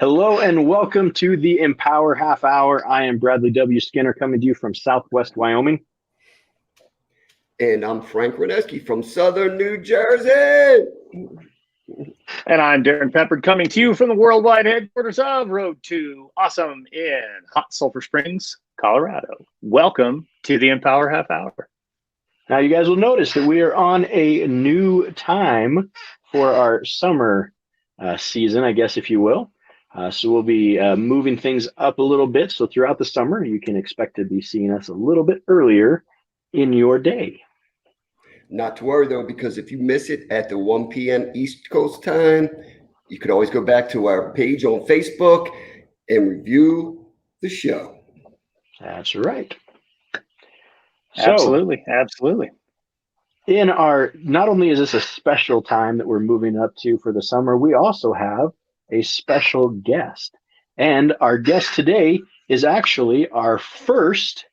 Hello and welcome to the Empower Half Hour. I am Bradlee W. Skinner coming to you from Southwest Wyoming. And I'm Frank Reneski from Southern New Jersey. And I'm Darrin Pepper coming to you from the worldwide headquarters of Road to Awesome in hot Sulphur Springs, Colorado. Welcome to the Empower Half Hour. Now, you guys will notice that we are on a new time for our summer season, I guess, if you will. So we'll be moving things up a little bit. So throughout the summer, you can expect to be seeing us a little bit earlier in your day. Not to worry, though, because if you miss it at the 1 p.m. East Coast time, you could always go back to our page on Facebook and review the show. That's right. Absolutely. Not only is this a special time that we're moving up to for the summer, we also have a special guest. And our guest today is actually our first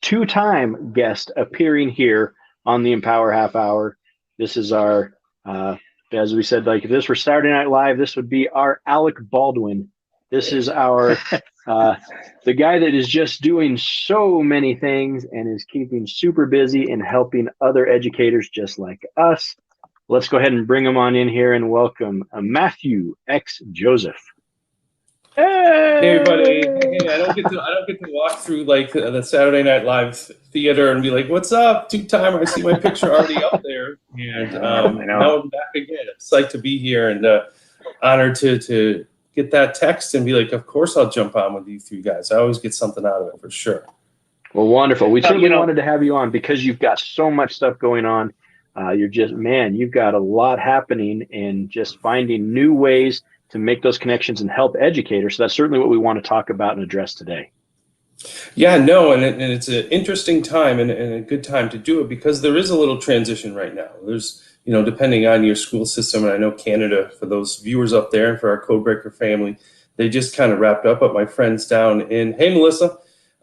two-time guest appearing here on the Empower Half Hour. This is our, as we said, like if this were Saturday Night Live, this would be our Alec Baldwin. This is our, the guy that is just doing so many things and is keeping super busy and helping other educators just like us. Let's go ahead and bring him on in here and welcome Matthew X. Joseph. Hey everybody! Hey, I don't get to walk through like the Saturday Night Live theater and be like, "What's up, two-timer?" I see my picture already up there, and now I'm back again. I'm psyched to be here and honored to get that text and be like, "Of course I'll jump on with you three guys. I always get something out of it for sure." Well, wonderful. We certainly wanted to have you on because you've got so much stuff going on. You've got a lot happening and just finding new ways to make those connections and help educators. So that's certainly what we want to talk about and address today. Yeah, no, and it's an interesting time and a good time to do it because there is a little transition right now. There's, depending on your school system, and I know Canada, for those viewers up there and for our Codebreaker family, they just kind of wrapped up. But my friends down in, hey, Melissa,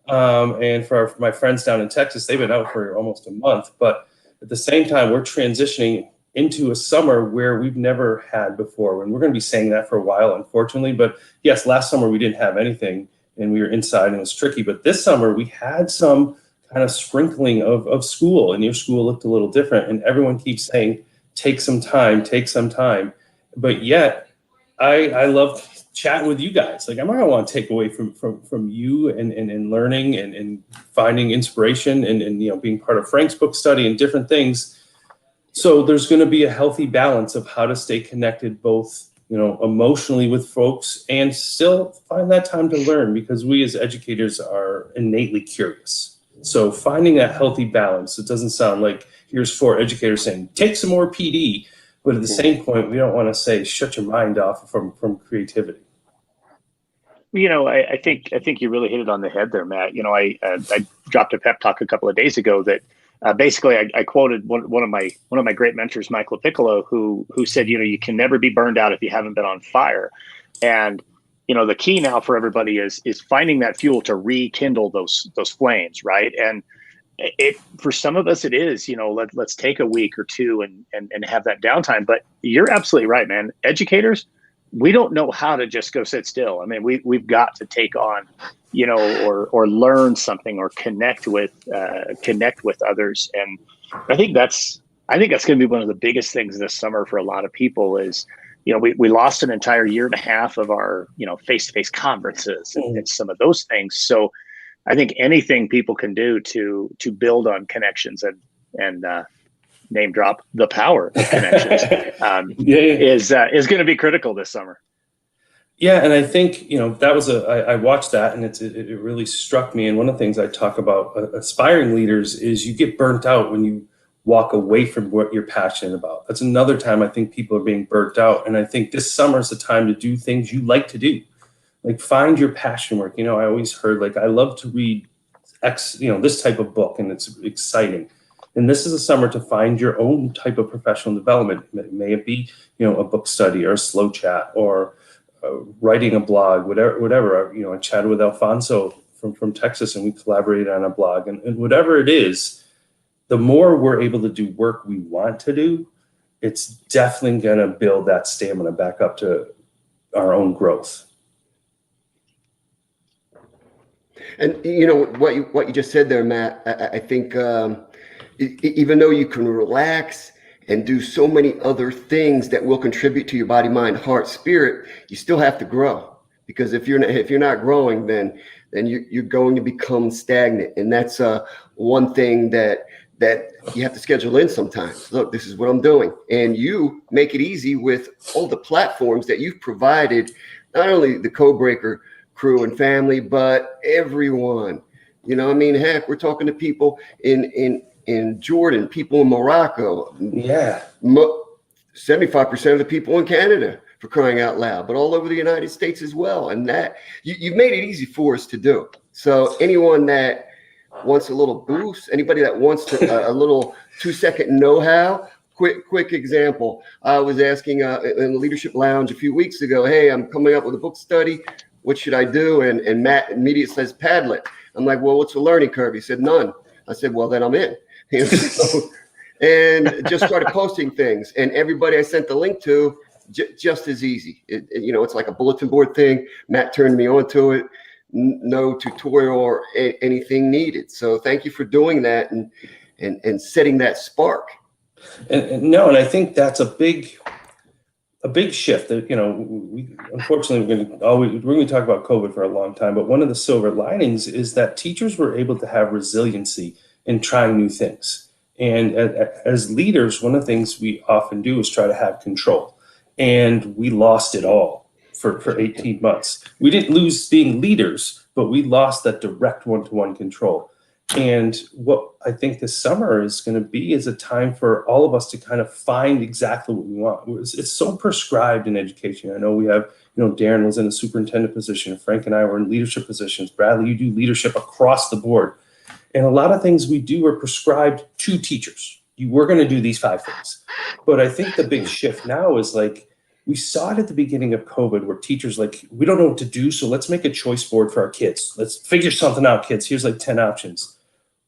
and for my friends down in Texas, they've been out for almost a month. But at the same time, we're transitioning into a summer where we've never had before. And we're going to be saying that for a while, unfortunately. But yes, last summer we didn't have anything and we were inside and it was tricky. But this summer we had some kind of sprinkling of school, and your school looked a little different. And everyone keeps saying, take some time. But yet I love chatting with you guys. Like, I'm not going to want to take away from you and learning and finding inspiration and being part of Frank's book study and different things. So there's going to be a healthy balance of how to stay connected, both, emotionally with folks and still find that time to learn, because we as educators are innately curious. So finding that healthy balance, it doesn't sound like here's four educators saying, take some more PD. But at the same point, we don't want to say, shut your mind off from creativity. I think you really hit it on the head there, Matt. I dropped a pep talk a couple of days ago that basically I quoted one of my great mentors, Michael Piccolo, who said, you can never be burned out if you haven't been on fire. And the key now for everybody is finding that fuel to rekindle those flames, right? And for some of us it is, let's take a week or two and have that downtime. But you're absolutely right, man. Educators, we don't know how to just go sit still. I mean, we've got to take on, or learn something or connect with others. And I think that's going to be one of the biggest things this summer for a lot of people is, we lost an entire year and a half of our, face-to-face conferences and some of those things. So I think anything people can do to build on connections and name drop the power of connections is going to be critical this summer. Yeah, and I think that was I watched that and it really struck me. And one of the things I talk about aspiring leaders is you get burnt out when you walk away from what you're passionate about. That's another time I think people are being burnt out. And I think this summer is the time to do things you like to do, like find your passion work. I always heard I love to read this type of book and it's exciting. And this is a summer to find your own type of professional development. May it be, a book study or a slow chat or writing a blog, whatever. I chatted with Alfonso from Texas and we collaborated on a blog and whatever it is, the more we're able to do work we want to do, it's definitely going to build that stamina back up to our own growth. And you know what you just said there, Matt. I think even though you can relax and do so many other things that will contribute to your body, mind, heart, spirit, you still have to grow. Because if you're not growing, then you're going to become stagnant, and that's one thing that you have to schedule in sometimes. Look, this is what I'm doing, and you make it easy with all the platforms that you've provided, not only the Codebreaker crew and family, but everyone. You know, I mean, heck, we're talking to people in Jordan, people in Morocco. Yeah. 75% of the people in Canada, for crying out loud, but all over the United States as well. And that you've made it easy for us to do. So anyone that wants a little boost, anybody that wants a little 2-second know-how, quick example. I was asking in the Leadership Lounge a few weeks ago, hey, I'm coming up with a book study. What should I do? And Matt immediately says Padlet. I'm like, well, what's the learning curve? He said, none. I said, well, then I'm in. And just started posting things. And everybody I sent the link to, just as easy. It's like a bulletin board thing. Matt turned me onto it. No tutorial or anything needed. So thank you for doing that and setting that spark. And I think that's a big shift. That we unfortunately we're going to talk about COVID for a long time. But one of the silver linings is that teachers were able to have resiliency in trying new things. And as leaders, one of the things we often do is try to have control. And we lost it all for 18 months. We didn't lose being leaders, but we lost that direct one-to-one control. And what I think this summer is going to be is a time for all of us to kind of find exactly what we want. It's so prescribed in education. I know we have, Darrin was in a superintendent position. Frank and I were in leadership positions. Bradlee, you do leadership across the board. And a lot of things we do are prescribed to teachers. We're going to do these 5 things. But I think the big shift now is like, we saw it at the beginning of COVID where teachers we don't know what to do, so let's make a choice board for our kids. Let's figure something out, kids. Here's 10 options.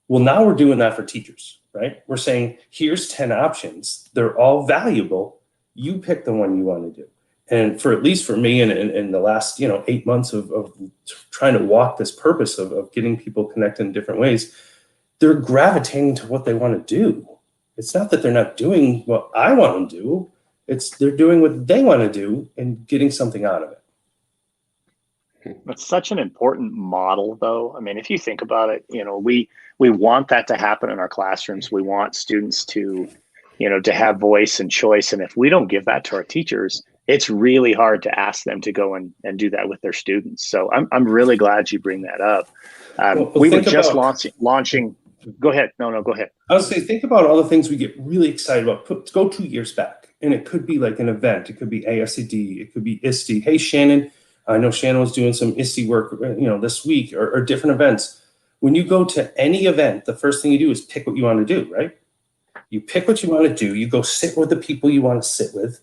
Well, now we're doing that for teachers, right? We're saying, here's 10 options. They're all valuable. You pick the one you want to do. And at least for me in the last 8 months of trying to walk this purpose of getting people connected in different ways, they're gravitating to what they want to do. It's not that they're not doing what I want them to do. It's they're doing what they want to do and getting something out of it. It's such an important model, though. I mean, if you think about it, we want that to happen in our classrooms. We want students to have voice and choice. And if we don't give that to our teachers, it's really hard to ask them to go and do that with their students. So I'm really glad you bring that up. We were just launching. Go ahead. No, go ahead. I was saying, think about all the things we get really excited about. Go 2 years back. And it could be like an event. It could be ASCD. It could be ISTE. Hey, Shannon, I know Shannon was doing some ISTE work, this week or different events. When you go to any event, the first thing you do is pick what you want to do, right? You pick what you want to do. You go sit with the people you want to sit with.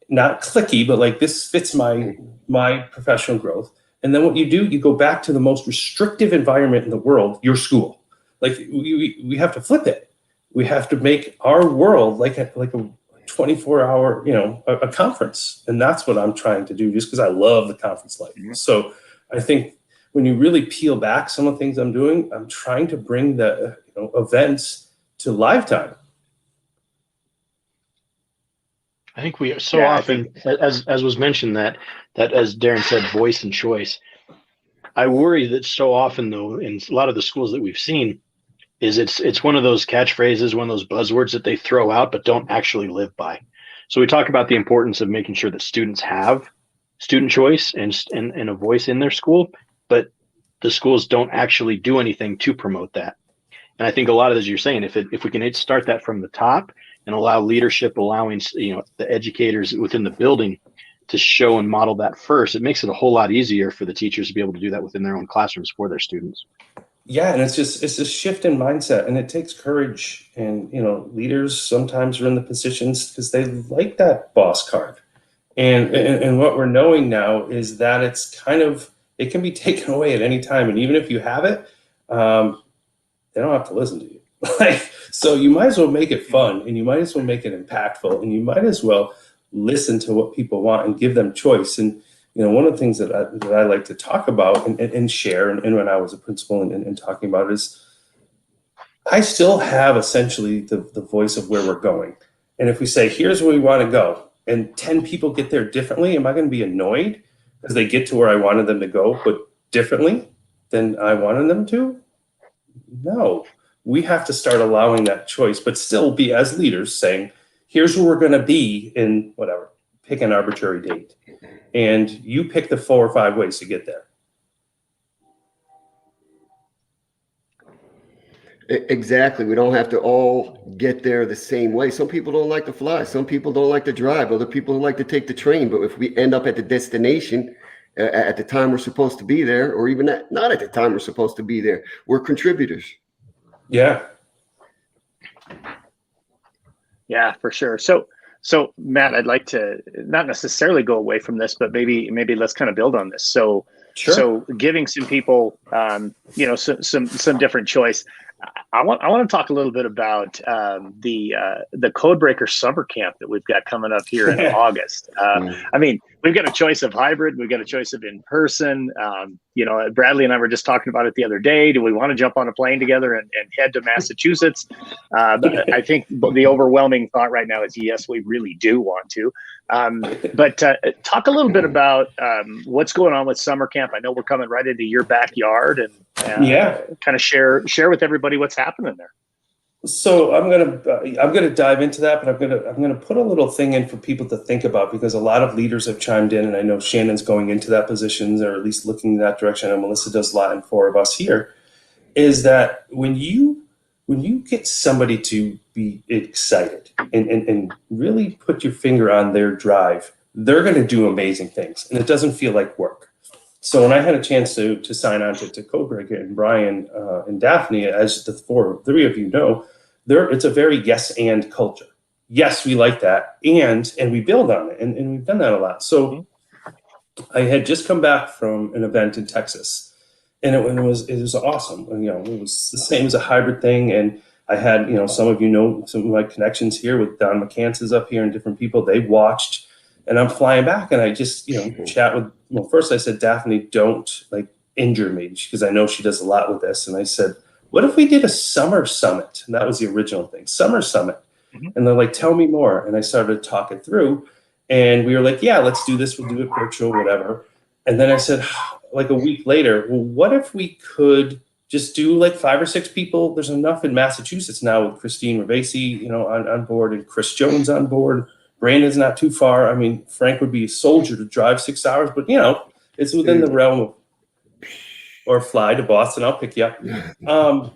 Not clicky, but this fits my professional growth. And then what you do, you go back to the most restrictive environment in the world, your school. We have to flip it. We have to make our world like a 24-hour, a conference. And that's what I'm trying to do just because I love the conference life. Mm-hmm. So I think when you really peel back some of the things I'm doing, I'm trying to bring the events to live time. I think we so often, as was mentioned, that as Darrin said, voice and choice. I worry that so often, though, in a lot of the schools that we've seen, is it's one of those catchphrases, one of those buzzwords that they throw out but don't actually live by. So we talk about the importance of making sure that students have student choice and a voice in their school, but the schools don't actually do anything to promote that. And I think a lot of, as you're saying, if we can start that from the top and allow leadership, allowing the educators within the building to show and model that first, it makes it a whole lot easier for the teachers to be able to do that within their own classrooms for their students. Yeah, and it's a shift in mindset, and it takes courage. And leaders sometimes are in the positions because they like that boss card. And what we're knowing now is that it can be taken away at any time. And even if you have it, they don't have to listen to you. So you might as well make it fun, and you might as well make it impactful, and you might as well listen to what people want and give them choice. And one of the things that I like to talk about and share, and when I was a principal and talking about, is I still have essentially the voice of where we're going. And if we say, here's where we want to go, and 10 people get there differently, am I going to be annoyed because they get to where I wanted them to go, but differently than I wanted them to? No. We have to start allowing that choice, but still be, as leaders, saying, here's where we're going to be in whatever, pick an arbitrary date. And you pick the 4 or 5 ways to get there. Exactly. We don't have to all get there the same way. Some people don't like to fly. Some people don't like to drive. Other people like to take the train. But if we end up at the destination at the time we're supposed to be there, or even not at the time we're supposed to be there, we're contributors. Yeah. Yeah, for sure. So Matt, I'd like to not necessarily go away from this, but maybe let's kind of build on this. So, Sure. So giving some people, some different choice. I want to talk a little bit about the Codebreaker summer camp that we've got coming up here in August. I mean, we've got a choice of hybrid, we've got a choice of in person. Bradlee and I were just talking about it the other day. Do we want to jump on a plane together and head to Massachusetts? But I think the overwhelming thought right now is yes, we really do want to. But talk a little bit about what's going on with summer camp. I know we're coming right into your backyard, and kind of share with everybody what's happening there. So I'm gonna dive into that, but I'm gonna put a little thing in for people to think about, because a lot of leaders have chimed in, and I know Shannon's going into that position, or at least looking in that direction. I know Melissa does a lot, and 4 of us here. Is that when you get somebody to be excited and really put your finger on their drive, they're going to do amazing things, and it doesn't feel like work. So when I had a chance to sign on to Codebreaker, and Brian and Daphne, as the 3 of you know, it's a very yes and culture. Yes, we like that, and we build on it, and we've done that a lot. So I had just come back from an event in Texas, and it was awesome. And, it was the same as a hybrid thing, and I had some of some of my connections here with Don McCances up here and different people. They watched. And I'm flying back, and I just, chat with. Well, first I said, Daphne, don't injure me, because I know she does a lot with this. And I said, what if we did a summer summit? And that was the original thing, summer summit. Mm-hmm. And they're like, tell me more. And I started to talk it through, and we were like, yeah, let's do this. We'll do it virtual, whatever. And then I said, a week later, well, what if we could just do 5 or 6 people? There's enough in Massachusetts now with Christine Ravasi, on board, and Chris Jones on board. Brandon's not too far. I mean, Frank would be a soldier to drive 6 hours, but it's within the realm of, or fly to Boston. I'll pick you up.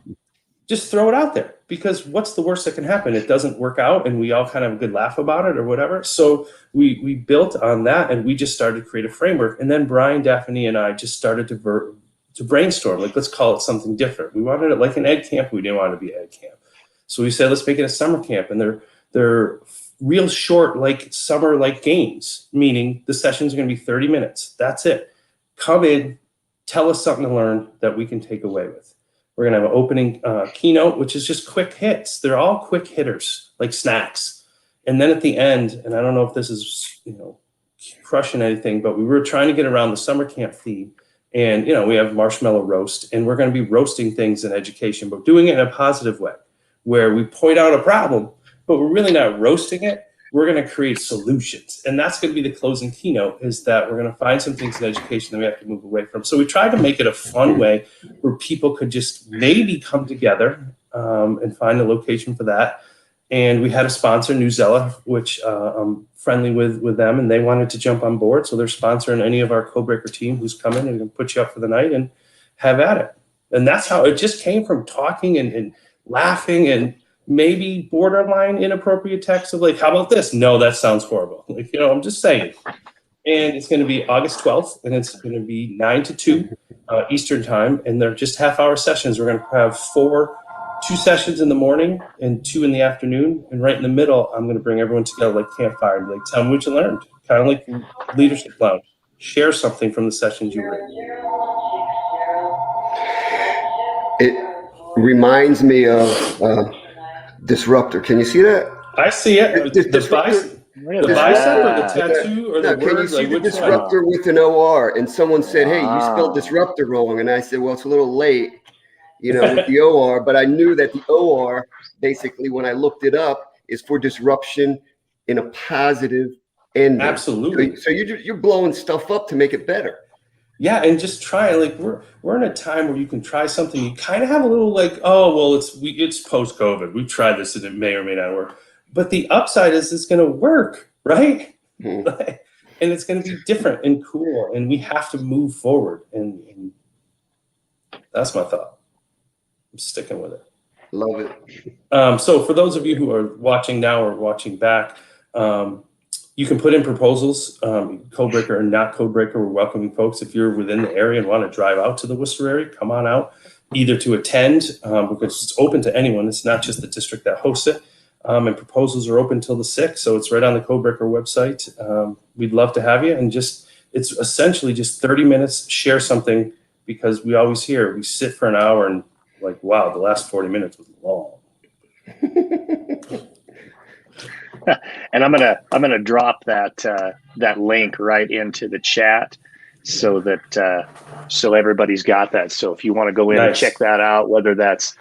Just throw it out there, because what's the worst that can happen? It doesn't work out, and we all kind of have a good laugh about it or whatever. So we built on that, and we just started to create a framework. And then Brian, Daphne, and I just started to brainstorm. Let's call it something different. We wanted it like an ed camp. We didn't want it to be ed camp. So we said, let's make it a summer camp, and they're real short, summer games, meaning the sessions are going to be 30 minutes. That's it. Come in, tell us something to learn that we can take away with. We're going to have an opening keynote, which is just quick hits. They're all quick hitters, like snacks. And then at the end, and I don't know if this is, crushing anything, but we were trying to get around the summer camp theme. And, we have marshmallow roast, and we're going to be roasting things in education, but doing it in a positive way, where we point out a problem, but we're really not roasting it. We're going to create solutions. And that's going to be the closing keynote, is that we're going to find some things in education that we have to move away from. So we tried to make it a fun way where people could just maybe come together and find a location for that. And we had a sponsor, Newzella, which I'm friendly with them, and they wanted to jump on board. So they're sponsoring any of our Codebreaker team who's coming and can put you up for the night and have at it. And that's how it just came from talking and laughing and maybe borderline inappropriate text of how about this? No, that sounds horrible. I'm just saying. And it's going to be August 12th, and it's going to be 9 to 2 Eastern time. And they're just half-hour sessions. We're going to have 2 sessions in the morning and 2 in the afternoon. And right in the middle, I'm going to bring everyone together like campfire and tell me what you learned. Kind of like Leadership Lounge. Share something from the sessions you were in. It reminds me of Disruptor. Can you see that? I see it. Look at The bicep or the that. tattoo or No, the can you word? see Like the which one? disruptor with an OR? And someone said, "Hey, you spelled Wow. disruptor wrong," and I said, "Well, it's a little late, with the OR." But I knew that the OR, basically, when I looked it up, is for disruption in a positive ending. Absolutely. So you're blowing stuff up to make it better. Yeah, and just try. Like we're in a time where you can try something. You kind of have a little like, oh well, it's post COVID. We've tried this and it may or may not work. But the upside is it's going to work, right? Hmm. And it's going to be different and cool. And we have to move forward. And that's my thought. I'm sticking with it. Love it. So for those of you who are watching now or watching back, you can put in proposals, codebreaker or not codebreaker. We're welcoming folks. If you're within the area and want to drive out to the Worcester area, come on out, either to attend, because it's open to anyone. It's not just the district that hosts it. And proposals are open till the 6th, so it's right on the codebreaker website. We'd love to have you. And it's essentially just 30 minutes, share something, because we always hear, we sit for an hour and like, wow, the last 40 minutes was long. And I'm gonna drop that link right into the chat so that so everybody's got that. So if you want to go in and check that out, whether that's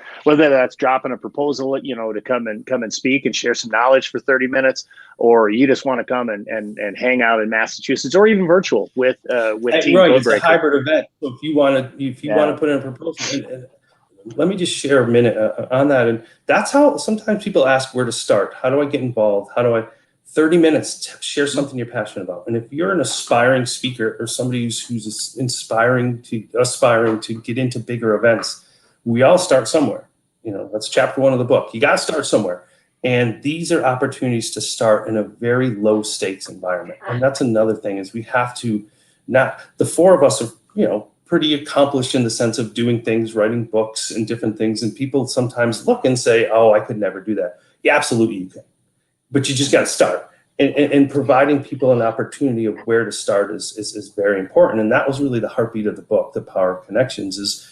dropping a proposal, to come and speak and share some knowledge for 30 minutes, or you just want to come and hang out in Massachusetts, or even virtual with Team Right, Codebreaker. it's a hybrid event. So if you want to put in a proposal, and let me just share a minute on that. And that's how sometimes people ask where to start. How do I get involved? 30 minutes, share something you're passionate about. And if you're an aspiring speaker or somebody who's aspiring to get into bigger events, we all start somewhere. That's chapter 1 of the book. You got to start somewhere. And these are opportunities to start in a very low stakes environment. And that's another thing, is we have to the 4 of us are, pretty accomplished in the sense of doing things, writing books and different things. And people sometimes look and say, oh, I could never do that. Yeah, absolutely you can. But you just got to start. And providing people an opportunity of where to start is very important. And that was really the heartbeat of the book, The Power of Connections, is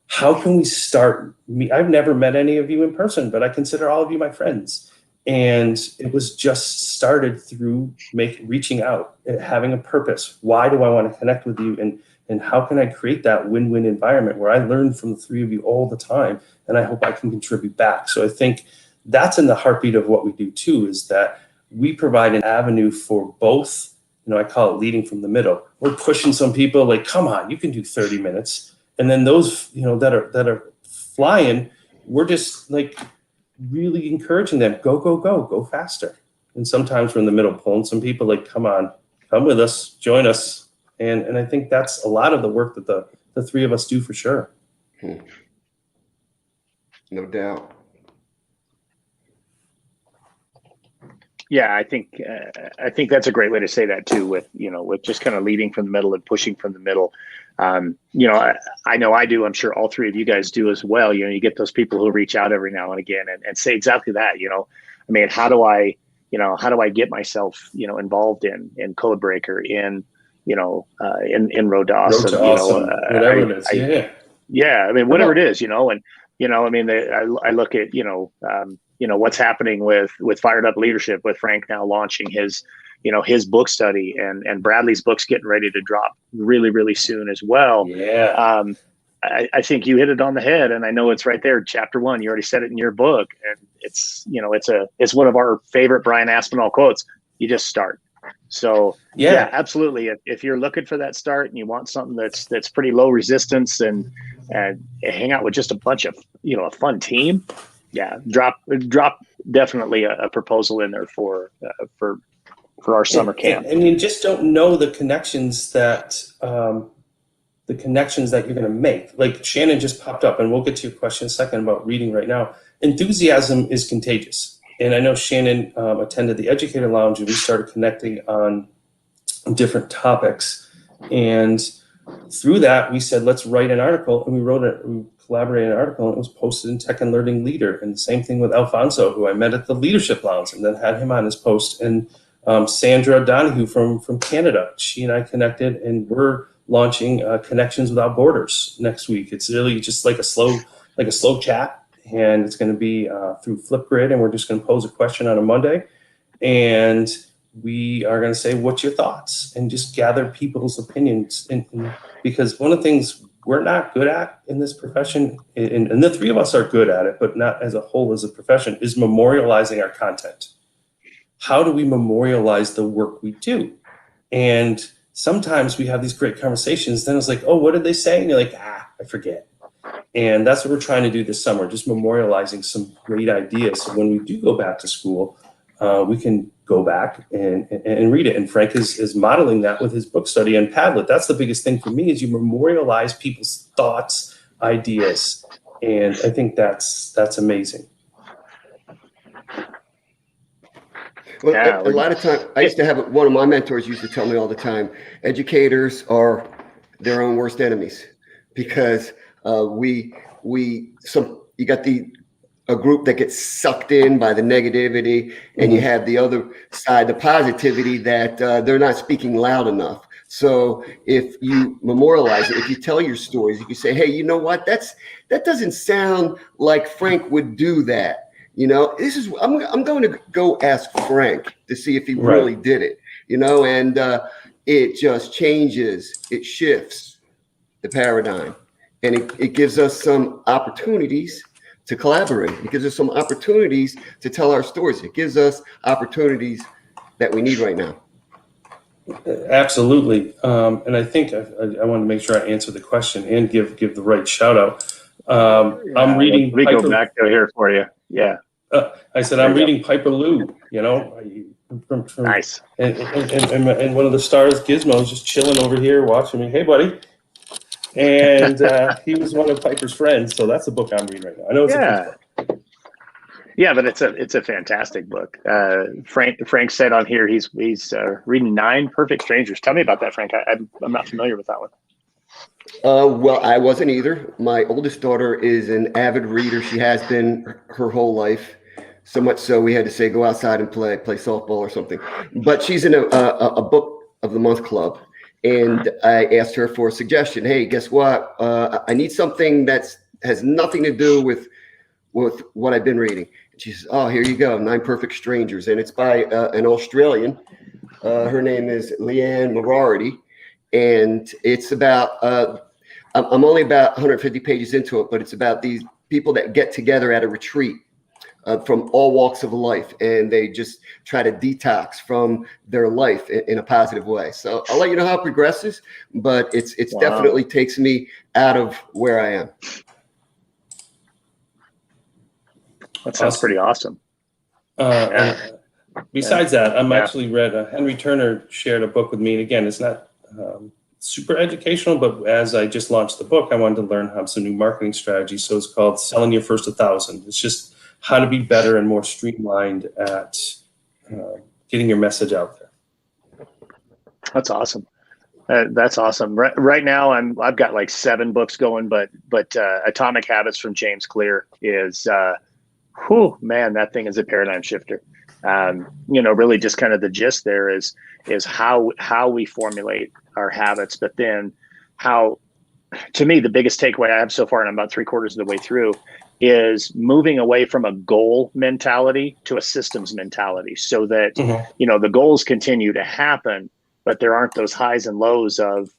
how can we start? I've never met any of you in person, but I consider all of you my friends. And it was just started through reaching out, having a purpose. Why do I want to connect with you? And how can I create that win-win environment where I learn from the 3 of you all the time, and I hope I can contribute back. So I think that's in the heartbeat of what we do too, is that we provide an avenue for both. I call it leading from the middle. We're pushing some people like, come on, you can do 30 minutes. And then those, that are flying, we're just like really encouraging them, go faster. And sometimes we're in the middle pulling some people like, come on, come with us, join us. And I think that's a lot of the work that the 3 of us do for sure. No doubt. Yeah, I think that's a great way to say that too, with just kind of leading from the middle and pushing from the middle. I know I do. I'm sure all 3 of you guys do as well. You get those people who reach out every now and again and say exactly that. How do I get myself involved in Codebreaker, in Rodos, Road to Awesome, whatever it is. Yeah. Whatever it is, I look at what's happening with Fired Up Leadership, with Frank now launching his book study, and Bradlee's book's getting ready to drop really, really soon as well. Yeah. I think you hit it on the head, and I know it's right there, chapter 1. You already said it in your book, and it's one of our favorite Brian Aspinall quotes. You just start. So yeah, absolutely. If you're looking for that start and you want something that's pretty low resistance and hang out with just a bunch of a fun team, yeah, drop definitely a proposal in there for our summer camp. And you just don't know the connections that you're going to make. Like Shannon just popped up, and we'll get to your question in a second about reading right now. Enthusiasm is contagious. And I know Shannon attended the Educator Lounge, and we started connecting on different topics. And through that, we said, let's write an article. And we collaborated an article, and it was posted in Tech and Learning Leader. And the same thing with Alfonso, who I met at the Leadership Lounge, and then had him on his post. And Sandra Donahue from Canada, she and I connected, and we're launching Connections Without Borders next week. It's really just like a slow chat. And it's going to be through Flipgrid, and we're just going to pose a question on a Monday. And we are going to say, what's your thoughts? And just gather people's opinions. And because one of the things we're not good at in this profession, and the three of us are good at it, but not as a whole as a profession, is memorializing our content. How do we memorialize the work we do? And sometimes we have these great conversations, then it's like, oh, what did they say? And you're like, I forget. And that's what we're trying to do this summer, just memorializing some great ideas. So when we do go back to school, we can go back and read it. And Frank is modeling that with his book study and Padlet. That's the biggest thing for me, is you memorialize people's thoughts, ideas. And I think that's amazing. Well, Yeah, a lot of time, I used to have, one of my mentors used to tell me all the time, educators are their own worst enemies, because you got a group that gets sucked in by the negativity, and you have the other side, the positivity, that they're not speaking loud enough. So if you memorialize it, if you tell your stories, if you say, hey, you know what, that doesn't sound like Frank would do that. You know, I'm going to go ask Frank to see if he really did it, you know, and it just changes, it shifts the paradigm, and it gives us some opportunities to collaborate. It gives us some opportunities to tell our stories. It gives us opportunities that we need right now. Absolutely. And I think I want to make sure I answer the question and give the right shout out. I'm reading. Let me go back to here for you. Yeah. I said, I'm reading Piper Lou, you know, from Nice. And one of the stars, Gizmo, is just chilling over here watching me. Hey, buddy. And he was one of Piper's friends. So that's the book I'm reading right now. I know it's a kid's book. Yeah, but it's a fantastic book. Frank said on here he's reading 9 Perfect Strangers. Tell me about that, Frank. I'm not familiar with that one. Well, I wasn't either. My oldest daughter is an avid reader. She has been her whole life. So much so we had to say, go outside and play softball or something. But she's in a book of the month club. And I asked her for a suggestion. Hey, guess what? I need something that has nothing to do with what I've been reading. And she says, oh, here you go, 9 Perfect Strangers. And it's by an Australian. Her name is Leanne Moriarty. And it's about, I'm only about 150 pages into it, but it's about these people that get together at a retreat from all walks of life, and they just try to detox from their life in a positive way. So I'll let you know how it progresses, but it's definitely takes me out of where I am. That sounds pretty awesome. Besides that, I'm actually read Henry Turner shared a book with me, and again, it's not super educational, but as I just launched the book, I wanted to learn how some new marketing strategies. So it's called Selling Your First 1,000. It's just how to be better and more streamlined at getting your message out there. That's awesome. That's awesome. Right now, I've got like 7 books going, but Atomic Habits from James Clear is, man, that thing is a paradigm shifter. Really just kind of the gist there is how we formulate our habits, but then how, to me, the biggest takeaway I have so far, and I'm about 3/4 of the way through, is moving away from a goal mentality to a systems mentality, so that, the goals continue to happen, but there aren't those highs and lows of,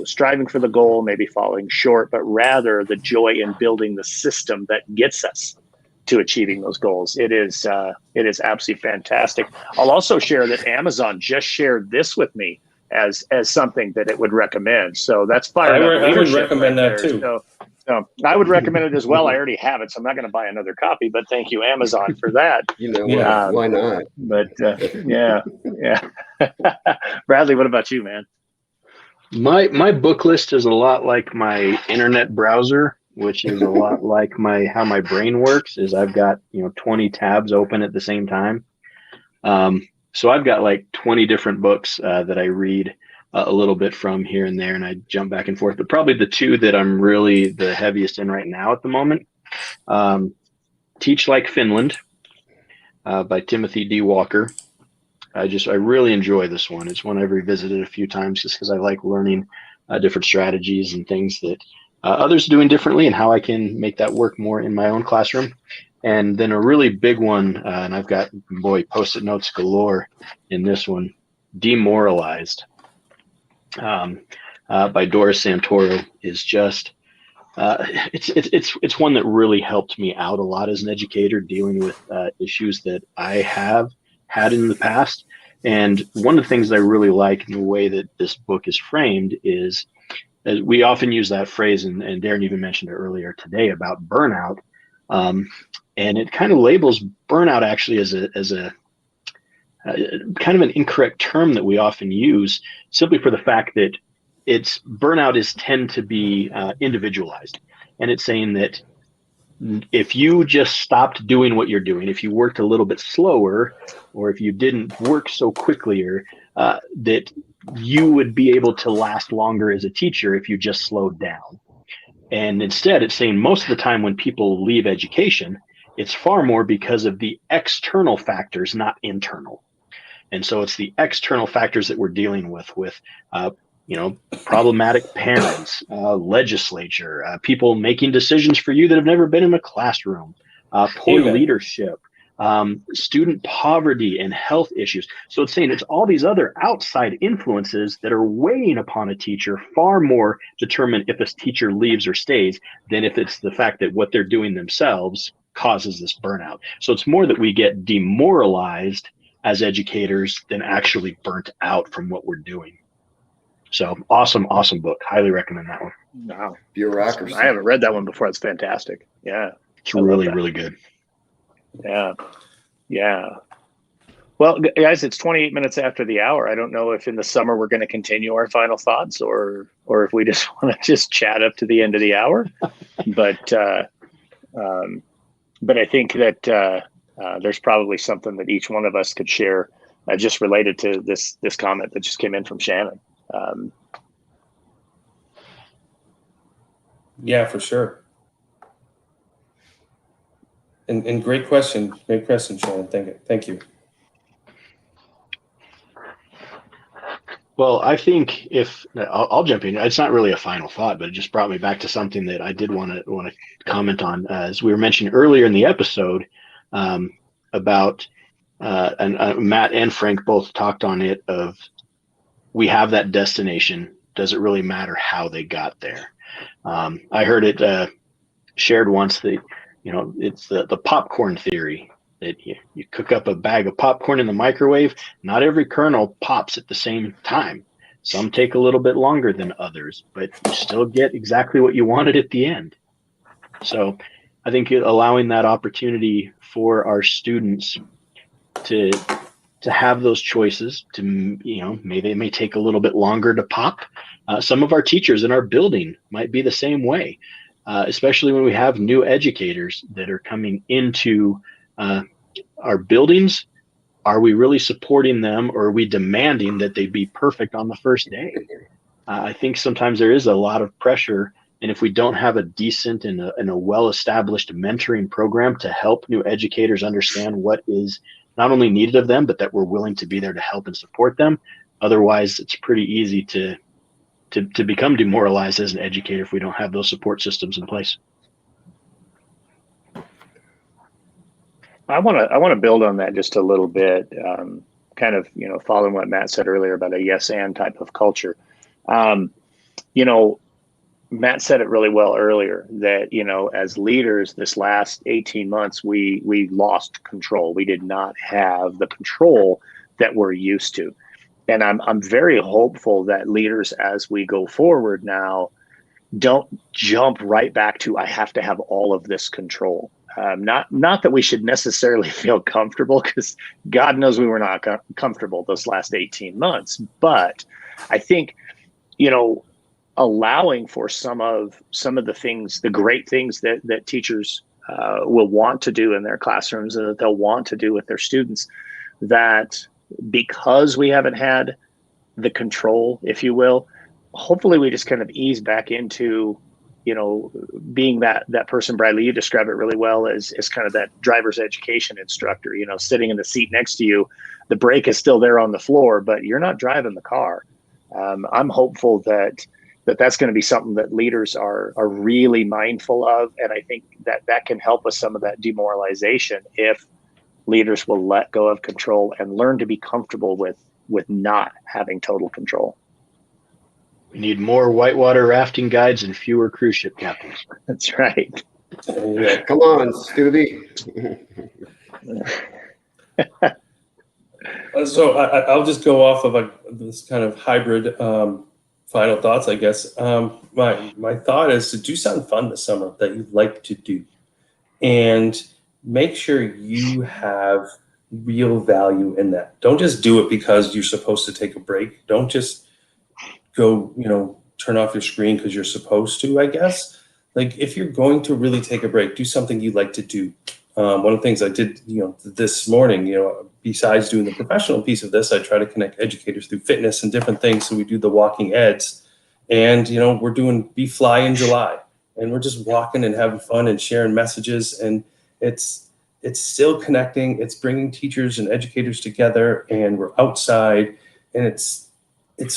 striving for the goal, maybe falling short, but rather the joy in building the system that gets us to achieving those goals. It is absolutely fantastic. I'll also share that Amazon just shared this with me as something that it would recommend. So that's firing up leadership. I would recommend that too. So I would recommend it as well. I already have it, so I'm not going to buy another copy, but thank you, Amazon, for that. Why not? But yeah. Bradlee, what about you, man? My book list is a lot like my internet browser, which is a lot like how my brain works. Is I've got 20 tabs open at the same time. So I've got like 20 different books that I read a little bit from here and there, and I jump back and forth. But probably the 2 that I'm really the heaviest in right now at the moment, Teach Like Finland by Timothy D. Walker. I really enjoy this one. It's one I've revisited a few times just because I like learning different strategies and things that others are doing differently, and how I can make that work more in my own classroom. And then a really big one, and I've got, boy, Post-it notes galore in this one, Demoralized, by Doris Santoro, is just, it's one that really helped me out a lot as an educator dealing with issues that I have had in the past. And one of the things that I really like in the way that this book is framed is, we often use that phrase, and Darrin even mentioned it earlier today about burnout. And it kind of labels burnout actually as a kind of an incorrect term that we often use, simply for the fact that burnout tend to be individualized. And it's saying that if you just stopped doing what you're doing, if you worked a little bit slower, or if you didn't work so quickly, or that you would be able to last longer as a teacher if you just slowed down. And instead, it's saying most of the time when people leave education, it's far more because of the external factors, not internal. And so it's the external factors that we're dealing with problematic parents, legislature, people making decisions for you that have never been in a classroom, poor Amen. leadership, student poverty, and health issues. So it's saying it's all these other outside influences that are weighing upon a teacher far more determine if a teacher leaves or stays than if it's the fact that what they're doing themselves causes this burnout. So it's more that we get demoralized as educators than actually burnt out from what we're doing. So awesome book. Highly recommend that one. Wow. Bureaucracy. I haven't read that one before. It's fantastic. Yeah. It's really, really good. Yeah. Yeah. Well, guys, it's 28 minutes after the hour. I don't know if in the summer we're going to continue our final thoughts or if we just want to just chat up to the end of the hour. But I think that there's probably something that each one of us could share just related to this comment that just came in from Shannon. Yeah, for sure. And great question, Shannon. Thank you. Well, I think I'll jump in. It's not really a final thought, but it just brought me back to something that I did want to comment on. As we were mentioning earlier in the episode, about and Matt and Frank both talked on it. Of we have that destination. Does it really matter how they got there? I heard it shared once that it's the popcorn theory. That you cook up a bag of popcorn in the microwave, not every kernel pops at the same time. Some take a little bit longer than others, but you still get exactly what you wanted at the end. So I think allowing that opportunity for our students to have those choices, to maybe it may take a little bit longer to pop. Some of our teachers in our building might be the same way, especially when we have new educators that are coming into our buildings. Are we really supporting them, or are we demanding that they be perfect on the first day? I think sometimes there is a lot of pressure, and if we don't have a decent and a well-established mentoring program to help new educators understand what is not only needed of them, but that we're willing to be there to help and support them, otherwise it's pretty easy to become demoralized as an educator if we don't have those support systems in place. I want to build on that just a little bit, kind of, following what Matt said earlier about a yes and type of culture. Matt said it really well earlier that, as leaders this last 18 months, we lost control. We did not have the control that we're used to. And I'm very hopeful that leaders, as we go forward now, don't jump right back to, I have to have all of this control. Not that we should necessarily feel comfortable, because God knows we were not comfortable those last 18 months. But I think, allowing for some of the things, the great things that teachers will want to do in their classrooms and that they'll want to do with their students, that because we haven't had the control, if you will, hopefully we just kind of ease back into being that person. Bradlee, you describe it really well as kind of that driver's education instructor, sitting in the seat next to you. The brake is still there on the floor, but you're not driving the car. I'm hopeful that, that's going to be something that leaders are really mindful of. And I think that can help with some of that demoralization if leaders will let go of control and learn to be comfortable with not having total control. We need more whitewater rafting guides and fewer cruise ship captains. That's right. Come on, Stubby. So I'll just go off of this kind of hybrid final thoughts, I guess. My thought is to do something fun this summer that you'd like to do, and make sure you have real value in that. Don't just do it because you're supposed to take a break. Don't just go, turn off your screen because you're supposed to, I guess. Like, if you're going to really take a break, do something you like to do. One of the things I did, this morning, besides doing the professional piece of this, I try to connect educators through fitness and different things. So we do the walking eds, and, we're doing Be Fly in July, and we're just walking and having fun and sharing messages. And it's still connecting. It's bringing teachers and educators together, and we're outside, and it's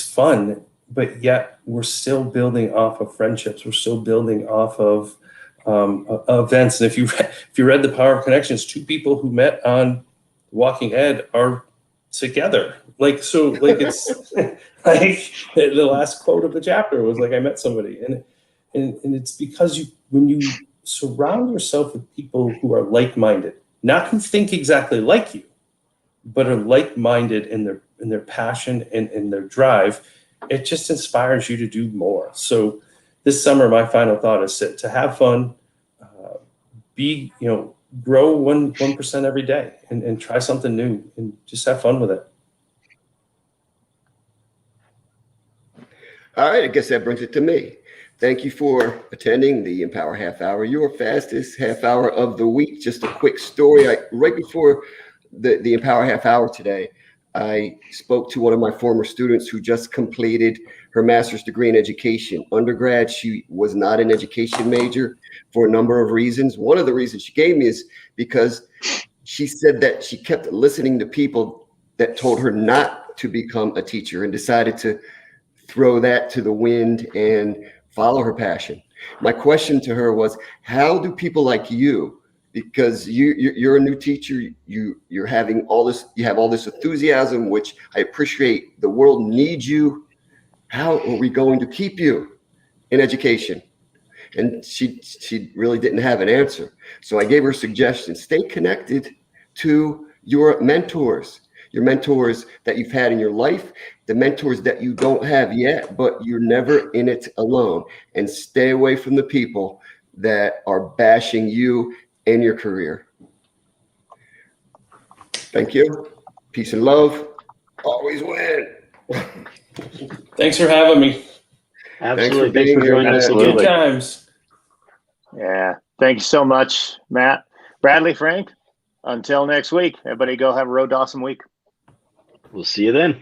fun, but yet we're still building off of friendships. We're still building off of events. And if you read The Power of Connections, 2 people who met on Walking Ed are together. It's like the last quote of the chapter was like, I met somebody, and it's because when you surround yourself with people who are like-minded, not who think exactly like you, but are like-minded in their passion and in their drive, it just inspires you to do more. So this summer, my final thought is to have fun, grow 1% every day, and try something new, and just have fun with it. All right, I guess that brings it to me. Thank you for attending the Empower Half Hour, your fastest half hour of the week. Just a quick story. Right before the Empower Half Hour today, I spoke to one of my former students who just completed her master's degree in education. Undergrad, she was not an education major for a number of reasons. One of the reasons she gave me is because she said that she kept listening to people that told her not to become a teacher, and decided to throw that to the wind and follow her passion. My question to her was, how do people like you, because you're a new teacher, you're having all this, you have all this enthusiasm, which I appreciate. The world needs you. How are we going to keep you in education? And she really didn't have an answer. So I gave her suggestions. Stay connected to your mentors that you've had in your life, the mentors that you don't have yet, but you're never in it alone. And stay away from the people that are bashing you and your career. Thank you. Peace and love. Always win. Thanks for having me. Absolutely. Thanks for joining us again. Good times. Yeah. Thank you so much, Matt. Bradlee, Frank, until next week, everybody go have a real awesome week. We'll see you then.